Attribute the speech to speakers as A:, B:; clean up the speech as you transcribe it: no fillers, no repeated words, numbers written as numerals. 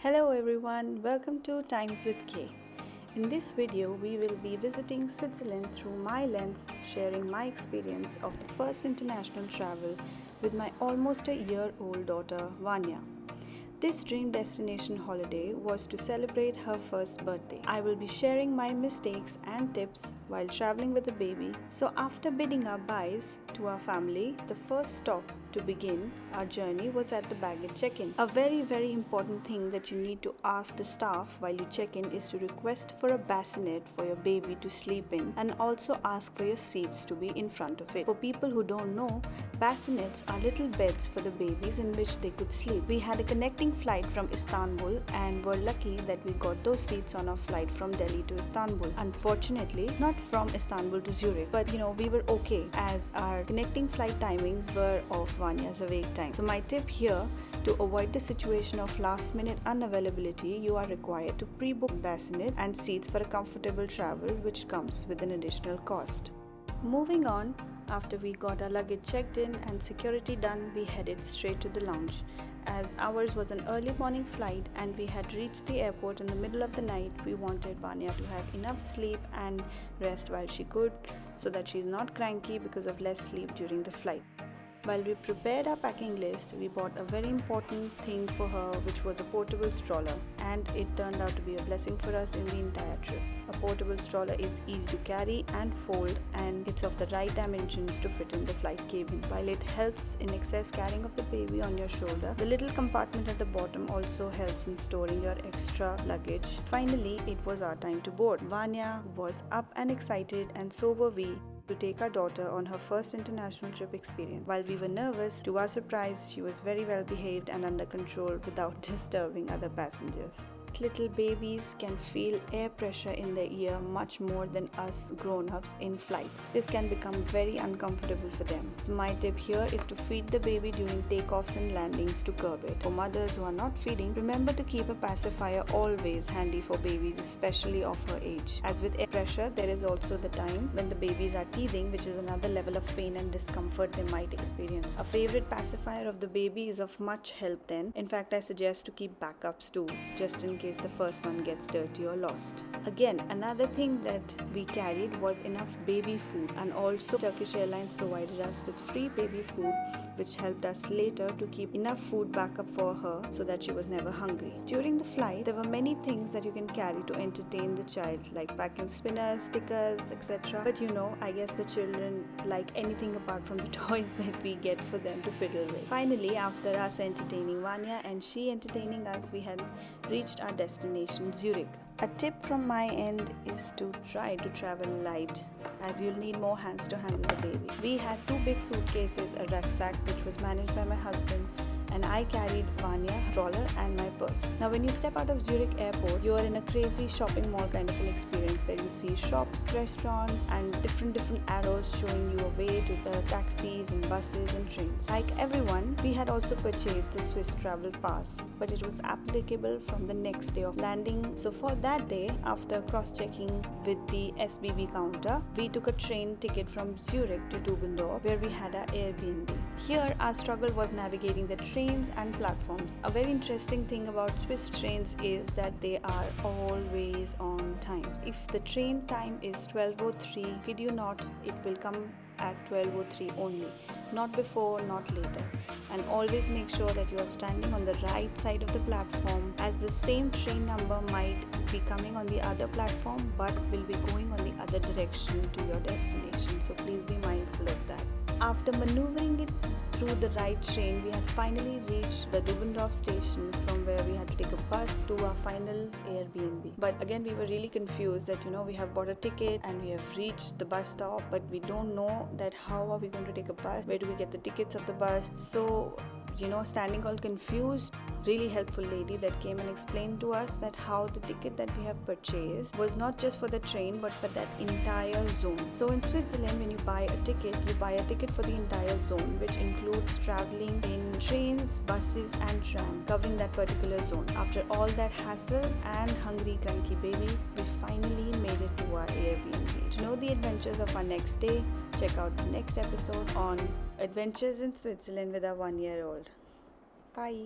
A: Hello everyone, welcome to Times with K. In this video, we will be visiting Switzerland through my lens, sharing my experience of the first international travel with my almost a year-old daughter Vanya. This dream destination holiday was to celebrate her first birthday. I will be sharing my mistakes and tips while traveling with the baby. So after bidding our byes to our family, the first stop to begin our journey was at the baggage check-in. A very important thing that you need to ask the staff while you check in is to request for a bassinet for your baby to sleep in and also ask for your seats to be in front of it. For people who don't know, bassinets are little beds for the babies in which they could sleep. We had a connecting flight from Istanbul and were lucky that we got those seats on our flight from Delhi to Istanbul. Unfortunately, not from Istanbul to Zurich, but we were okay as our connecting flight timings were of Vanya's awake time. So my tip here, to avoid the situation of last minute unavailability, you are required to pre-book bassinet and seats for a comfortable travel, which comes with an additional cost. Moving on, after we got our luggage checked in and security done, we headed straight to the lounge. As ours was an early morning flight and we had reached the airport in the middle of the night, we wanted Vanya to have enough sleep and rest while she could, so that she's not cranky because of less sleep during the flight. While we prepared our packing list, we bought a very important thing for her, which was a portable stroller, and it turned out to be a blessing for us in the entire trip. A portable stroller is easy to carry and fold, and it's of the right dimensions to fit in the flight cabin. While it helps in excess carrying of the baby on your shoulder, the little compartment at the bottom also helps in storing your extra luggage. Finally, it was our time to board. Vanya was up and excited, and so were we, to take our daughter on her first international trip experience. While we were nervous, to our surprise, she was very well behaved and under control without disturbing other passengers. Little babies can feel air pressure in their ear much more than us grown-ups in flights. This can become very uncomfortable for them. So my tip here is to feed the baby during takeoffs and landings to curb it. For mothers who are not feeding, remember to keep a pacifier always handy for babies, especially of her age. As with air pressure, there is also the time when the babies are teething, which is another level of pain and discomfort they might experience. A favorite pacifier of the baby is of much help then. In fact, I suggest to keep backups too, just in case the first one gets dirty or lost. Again, another thing that we carried was enough baby food, and also Turkish Airlines provided us with free baby food, which helped us later to keep enough food backup for her so that she was never hungry. During the flight, there were many things that you can carry to entertain the child, like vacuum spinners, stickers, etc. But I guess the children like anything apart from the toys that we get for them to fiddle with. Finally, after us entertaining Vanya and she entertaining us, we had reached our destination, Zurich. A tip from my end is to try to travel light, as you'll need more hands to handle the baby. We had 2 big suitcases, a rucksack which was managed by my husband, and I carried Vanya, stroller and my purse. Now when you step out of Zurich airport, you are in a crazy shopping mall kind of an experience where you see shops, restaurants and different arrows showing you a way to the taxis and buses and trains. Like everyone, we had also purchased the Swiss travel pass, but it was applicable from the next day of landing. So for that day, after cross-checking with the SBB counter, we took a train ticket from Zurich to Dubendorf, where we had our Airbnb. Here our struggle was navigating the trains and platforms. A very interesting thing about Swiss trains is that they are always on time. If the train time is 12:03, kid you not, it will come at 12:03 only, not before, not later. And always make sure that you are standing on the right side of the platform, as the same train number might be coming on the other platform but will be going on the other direction to your destination. So please be mindful of that. After maneuvering it through the right train, we had finally reached the Dubendorf station, from where we had to take a bus to our final Airbnb. But again, we were really confused that we have bought a ticket and we have reached the bus stop, but we don't know that how are we going to take a bus, where do we get the tickets of the bus. So standing all confused, really helpful lady that came and explained to us that how the ticket that we have purchased was not just for the train but for that entire zone. So in Switzerland, when you buy a ticket for the entire zone, which includes traveling in trains, buses and tram, covering that particular zone. After all that hassle and hungry cranky baby, we finally made it to our Airbnb. To know the adventures of our next day, check out the next episode on Adventures in Switzerland with our 1-year-old. Bye.